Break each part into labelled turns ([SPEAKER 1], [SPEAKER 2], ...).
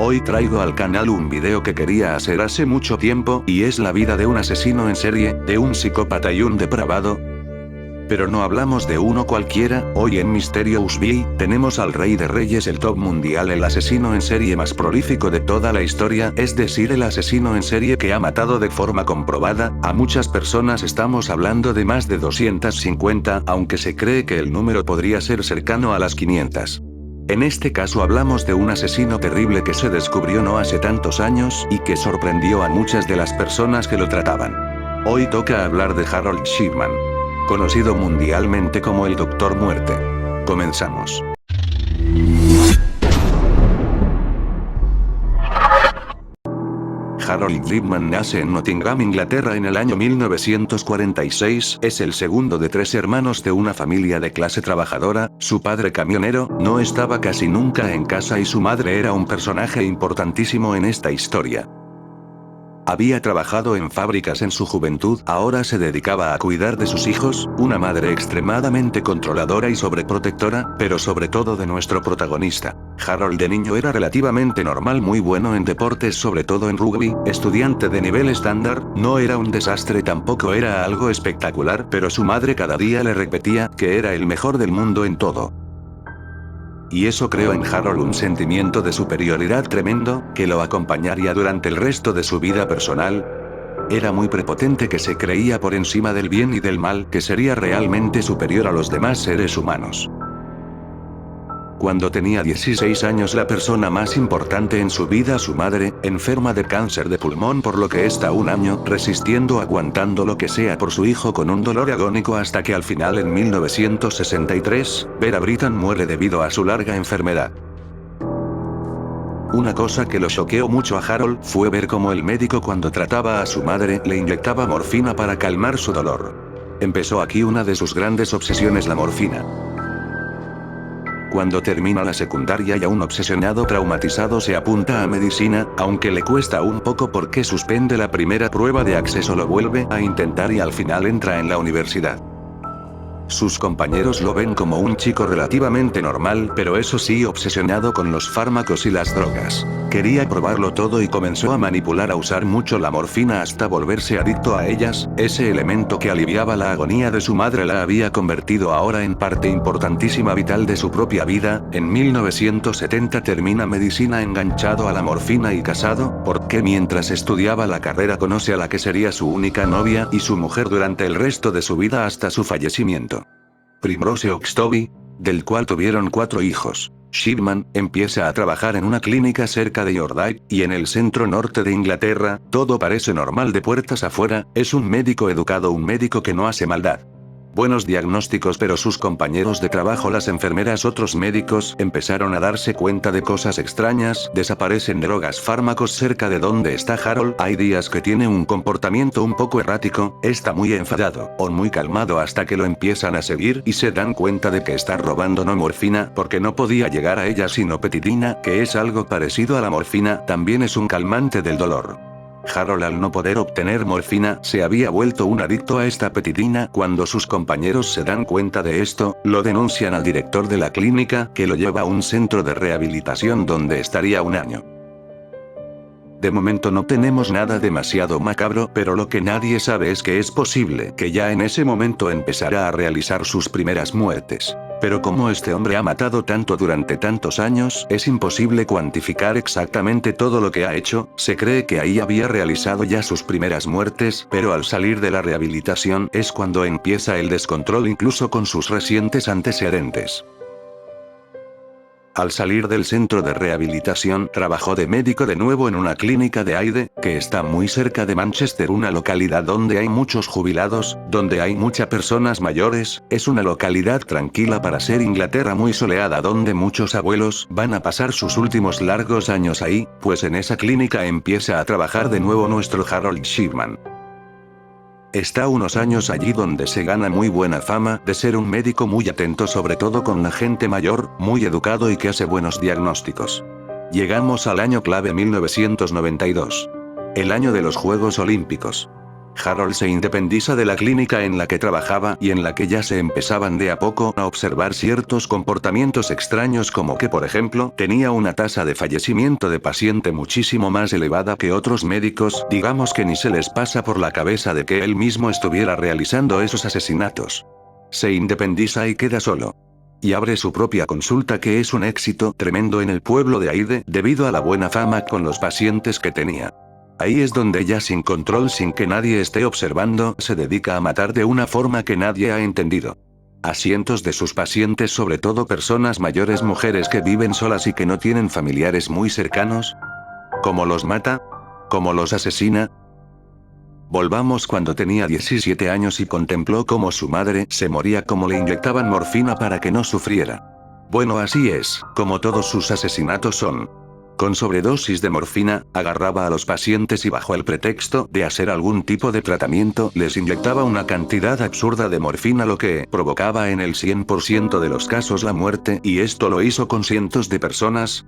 [SPEAKER 1] Hoy traigo al canal un video que quería hacer hace mucho tiempo, y es la vida de un asesino en serie, de un psicópata y un depravado. Pero no hablamos de uno cualquiera. Hoy en Mysterious Bay, tenemos al rey de reyes, el top mundial, el asesino en serie más prolífico de toda la historia, es decir, el asesino en serie que ha matado de forma comprobada a muchas personas. Estamos hablando de más de 250, aunque se cree que el número podría ser cercano a las 500. En este caso hablamos de un asesino terrible que se descubrió no hace tantos años, y que sorprendió a muchas de las personas que lo trataban. Hoy toca hablar de Harold Shipman, conocido mundialmente como el Doctor Muerte. Comenzamos. Harold Shipman nace en Nottingham, Inglaterra en el año 1946, es el segundo de 3 hermanos de una familia de clase trabajadora. Su padre, camionero, no estaba casi nunca en casa y su madre era un personaje importantísimo en esta historia. Había trabajado en fábricas en su juventud, ahora se dedicaba a cuidar de sus hijos, una madre extremadamente controladora y sobreprotectora, pero sobre todo de nuestro protagonista. Harold de niño era relativamente normal, muy bueno en deportes, sobre todo en rugby, estudiante de nivel estándar, no era un desastre, tampoco era algo espectacular, pero su madre cada día le repetía que era el mejor del mundo en todo. Y eso creó en Harold un sentimiento de superioridad tremendo, que lo acompañaría durante el resto de su vida personal. Era muy prepotente, que se creía por encima del bien y del mal, que sería realmente superior a los demás seres humanos. Cuando tenía 16 años, la persona más importante en su vida, su madre, enferma de cáncer de pulmón, por lo que está un año resistiendo, aguantando lo que sea por su hijo con un dolor agónico, hasta que al final, en 1963, Vera Brittain muere debido a su larga enfermedad. Una cosa que lo choqueó mucho a Harold fue ver cómo el médico, cuando trataba a su madre, le inyectaba morfina para calmar su dolor. Empezó aquí una de sus grandes obsesiones, la morfina. Cuando termina la secundaria y aún obsesionado, traumatizado, se apunta a medicina, aunque le cuesta un poco porque suspende la primera prueba de acceso, lo vuelve a intentar y al final entra en la universidad. Sus compañeros lo ven como un chico relativamente normal, pero eso sí, obsesionado con los fármacos y las drogas. Quería probarlo todo y comenzó a manipular, a usar mucho la morfina hasta volverse adicto a ellas. Ese elemento que aliviaba la agonía de su madre la había convertido ahora en parte importantísima, vital de su propia vida. En 1970 termina medicina enganchado a la morfina y casado, porque mientras estudiaba la carrera conoce a la que sería su única novia y su mujer durante el resto de su vida hasta su fallecimiento. Primrose Oxtoby, del cual tuvieron 4 hijos. Shipman empieza a trabajar en una clínica cerca de Yordite, y en el centro norte de Inglaterra. Todo parece normal de puertas afuera, es un médico educado, un médico que no hace maldad. Buenos diagnósticos, pero sus compañeros de trabajo, las enfermeras, otros médicos, empezaron a darse cuenta de cosas extrañas. Desaparecen drogas, fármacos cerca de donde está Harold. Hay días que tiene un comportamiento un poco errático, está muy enfadado, o muy calmado, hasta que lo empiezan a seguir y se dan cuenta de que está robando no morfina, porque no podía llegar a ella sino petidina, que es algo parecido a la morfina, también es un calmante del dolor. Harold, al no poder obtener morfina, se había vuelto un adicto a esta petidina. Cuando sus compañeros se dan cuenta de esto, lo denuncian al director de la clínica, que lo lleva a un centro de rehabilitación donde estaría un año. De momento no tenemos nada demasiado macabro, pero lo que nadie sabe es que es posible que ya en ese momento empezara a realizar sus primeras muertes. Pero como este hombre ha matado tanto durante tantos años, es imposible cuantificar exactamente todo lo que ha hecho. Se cree que ahí había realizado ya sus primeras muertes, pero al salir de la rehabilitación es cuando empieza el descontrol, incluso con sus recientes antecedentes. Al salir del centro de rehabilitación, trabajó de médico de nuevo en una clínica de Hyde, que está muy cerca de Manchester, una localidad donde hay muchos jubilados, donde hay muchas personas mayores. Es una localidad tranquila para ser Inglaterra, muy soleada, donde muchos abuelos van a pasar sus últimos largos años ahí. Pues en esa clínica empieza a trabajar de nuevo nuestro Harold Shipman. Está unos años allí donde se gana muy buena fama de ser un médico muy atento, sobre todo con la gente mayor, muy educado y que hace buenos diagnósticos. Llegamos al año clave 1992. El año de los Juegos Olímpicos. Harold se independiza de la clínica en la que trabajaba y en la que ya se empezaban de a poco a observar ciertos comportamientos extraños, como que por ejemplo tenía una tasa de fallecimiento de paciente muchísimo más elevada que otros médicos, digamos que ni se les pasa por la cabeza de que él mismo estuviera realizando esos asesinatos. Se independiza y queda solo. Y abre su propia consulta, que es un éxito tremendo en el pueblo de Aide debido a la buena fama con los pacientes que tenía. Ahí es donde ya sin control, sin que nadie esté observando, se dedica a matar de una forma que nadie ha entendido. A cientos de sus pacientes, sobre todo personas mayores, mujeres que viven solas y que no tienen familiares muy cercanos. ¿Cómo los mata? ¿Cómo los asesina? Volvamos cuando tenía 17 años y contempló cómo su madre se moría, cómo le inyectaban morfina para que no sufriera. Bueno, así es, como todos sus asesinatos son. Con sobredosis de morfina, agarraba a los pacientes y bajo el pretexto de hacer algún tipo de tratamiento, les inyectaba una cantidad absurda de morfina, lo que provocaba en el 100% de los casos la muerte, y esto lo hizo con cientos de personas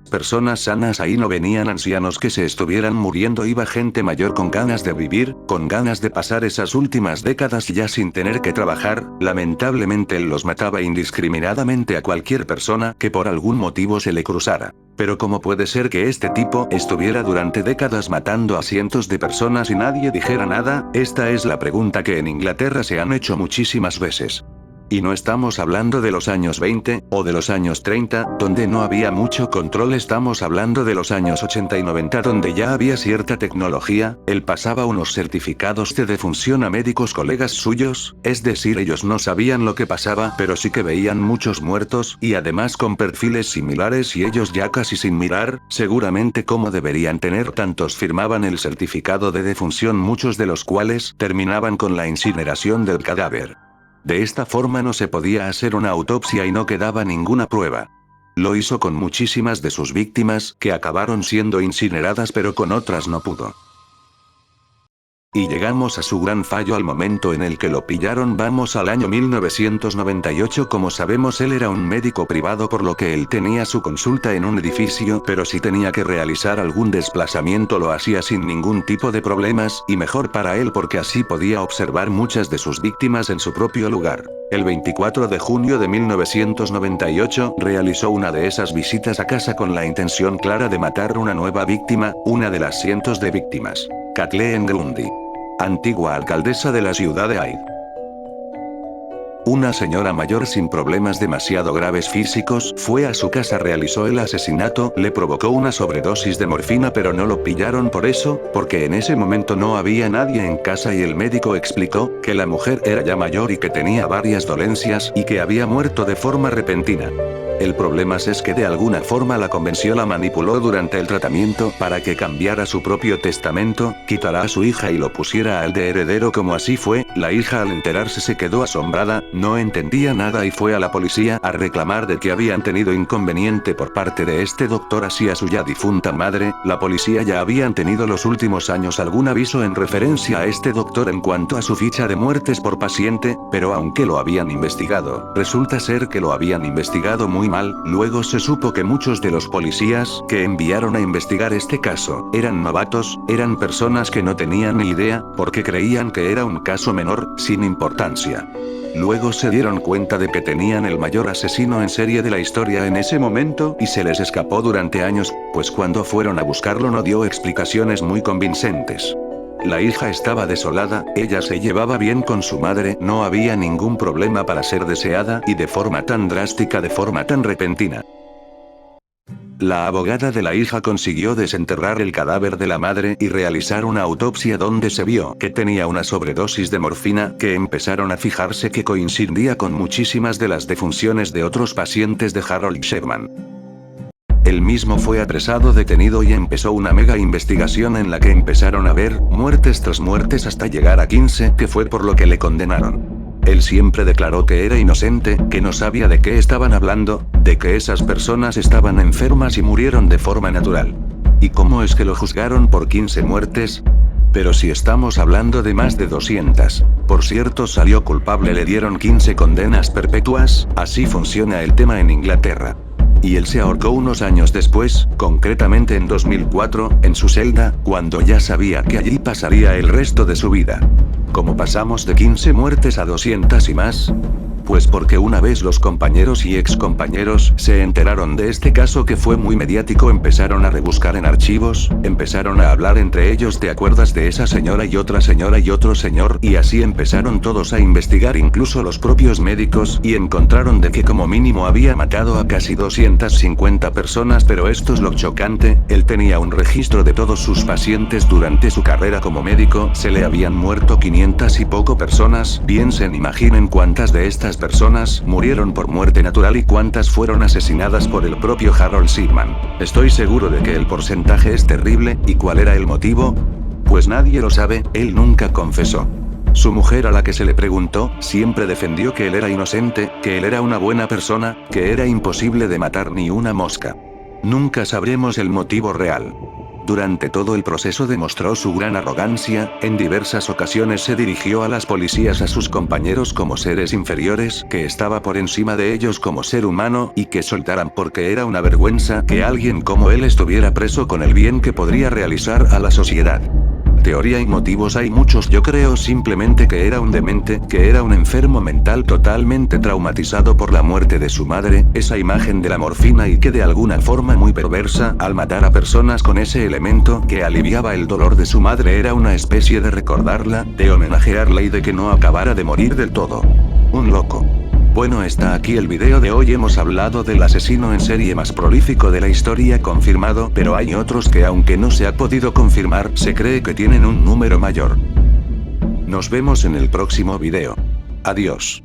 [SPEAKER 1] sanas. Ahí no venían ancianos que se estuvieran muriendo, iba gente mayor con ganas de vivir, con ganas de pasar esas últimas décadas ya sin tener que trabajar. Lamentablemente él los mataba indiscriminadamente a cualquier persona que por algún motivo se le cruzara. Pero ¿cómo puede ser que este tipo estuviera durante décadas matando a cientos de personas y nadie dijera nada? Esta es la pregunta que en Inglaterra se han hecho muchísimas veces. Y no estamos hablando de los años 20, o de los años 30, donde no había mucho control, estamos hablando de los años 80 y 90, donde ya había cierta tecnología. Él pasaba unos certificados de defunción a médicos colegas suyos, es decir, ellos no sabían lo que pasaba, pero sí que veían muchos muertos, y además con perfiles similares, y ellos ya casi sin mirar, seguramente como deberían tener tantos, firmaban el certificado de defunción, muchos de los cuales terminaban con la incineración del cadáver. De esta forma no se podía hacer una autopsia y no quedaba ninguna prueba. Lo hizo con muchísimas de sus víctimas, que acabaron siendo incineradas, pero con otras no pudo. Y llegamos a su gran fallo al momento en el que lo pillaron. Vamos al año 1998. Como sabemos, él era un médico privado, por lo que él tenía su consulta en un edificio, pero si tenía que realizar algún desplazamiento lo hacía sin ningún tipo de problemas, y mejor para él porque así podía observar muchas de sus víctimas en su propio lugar. El 24 de junio de 1998, realizó una de esas visitas a casa con la intención clara de matar una nueva víctima, una de las cientos de víctimas. Kathleen Grundy, antigua alcaldesa de la ciudad de Hyde. Una señora mayor sin problemas demasiado graves físicos, fue a su casa, realizó el asesinato, le provocó una sobredosis de morfina, pero no lo pillaron por eso, porque en ese momento no había nadie en casa y el médico explicó que la mujer era ya mayor y que tenía varias dolencias y que había muerto de forma repentina. El problema es que de alguna forma la convenció, la manipuló durante el tratamiento para que cambiara su propio testamento, quitara a su hija y lo pusiera al de heredero. Como así fue, la hija al enterarse se quedó asombrada, no entendía nada y fue a la policía a reclamar de que habían tenido inconveniente por parte de este doctor hacia su ya difunta madre. La policía ya habían tenido los últimos años algún aviso en referencia a este doctor en cuanto a su ficha de muertes por paciente, pero aunque lo habían investigado, resulta ser que lo habían investigado muy mal. Luego se supo que muchos de los policías que enviaron a investigar este caso eran novatos, eran personas que no tenían ni idea, porque creían que era un caso menor, sin importancia. Luego se dieron cuenta de que tenían el mayor asesino en serie de la historia en ese momento, y se les escapó durante años, pues cuando fueron a buscarlo no dio explicaciones muy convincentes. La hija estaba desolada, ella se llevaba bien con su madre, no había ningún problema para ser deseada, y de forma tan drástica, de forma tan repentina. La abogada de la hija consiguió desenterrar el cadáver de la madre y realizar una autopsia donde se vio que tenía una sobredosis de morfina, que empezaron a fijarse que coincidía con muchísimas de las defunciones de otros pacientes de Harold Sherman. Él mismo fue apresado, detenido, y empezó una mega investigación en la que empezaron a ver muertes tras muertes hasta llegar a 15, que fue por lo que le condenaron. Él siempre declaró que era inocente, que no sabía de qué estaban hablando, de que esas personas estaban enfermas y murieron de forma natural. ¿Y cómo es que lo juzgaron por 15 muertes? Pero si estamos hablando de más de 200. Por cierto, salió culpable, le dieron 15 condenas perpetuas, así funciona el tema en Inglaterra. Y él se ahorcó unos años después, concretamente en 2004, en su celda, cuando ya sabía que allí pasaría el resto de su vida. ¿Cómo pasamos de 15 muertes a 200 y más? Pues porque una vez los compañeros y excompañeros se enteraron de este caso que fue muy mediático, empezaron a rebuscar en archivos, empezaron a hablar entre ellos, ¿te acuerdas de esa señora y otra señora y otro señor? Y así empezaron todos a investigar, incluso los propios médicos, y encontraron de que como mínimo había matado a casi 250 personas, pero esto es lo chocante, él tenía un registro de todos sus pacientes durante su carrera como médico, se le habían muerto 500 y poco personas, piensen, imaginen cuántas de estas personas murieron por muerte natural y cuántas fueron asesinadas por el propio Harold Shipman. Estoy seguro de que el porcentaje es terrible, ¿y cuál era el motivo? Pues nadie lo sabe, él nunca confesó. Su mujer, a la que se le preguntó, siempre defendió que él era inocente, que él era una buena persona, que era imposible de matar ni una mosca. Nunca sabremos el motivo real. Durante todo el proceso demostró su gran arrogancia, en diversas ocasiones se dirigió a las policías, a sus compañeros como seres inferiores, que estaba por encima de ellos como ser humano, y que soltaran porque era una vergüenza que alguien como él estuviera preso con el bien que podría realizar a la sociedad. Teoría y motivos hay muchos, yo creo simplemente que era un demente, que era un enfermo mental totalmente traumatizado por la muerte de su madre, esa imagen de la morfina, y que de alguna forma muy perversa, al matar a personas con ese elemento que aliviaba el dolor de su madre, era una especie de recordarla, de homenajearla y de que no acabara de morir del todo. Un loco. Bueno, está aquí el video de hoy. Hemos hablado del asesino en serie más prolífico de la historia confirmado, pero hay otros que aunque no se ha podido confirmar, se cree que tienen un número mayor. Nos vemos en el próximo video. Adiós.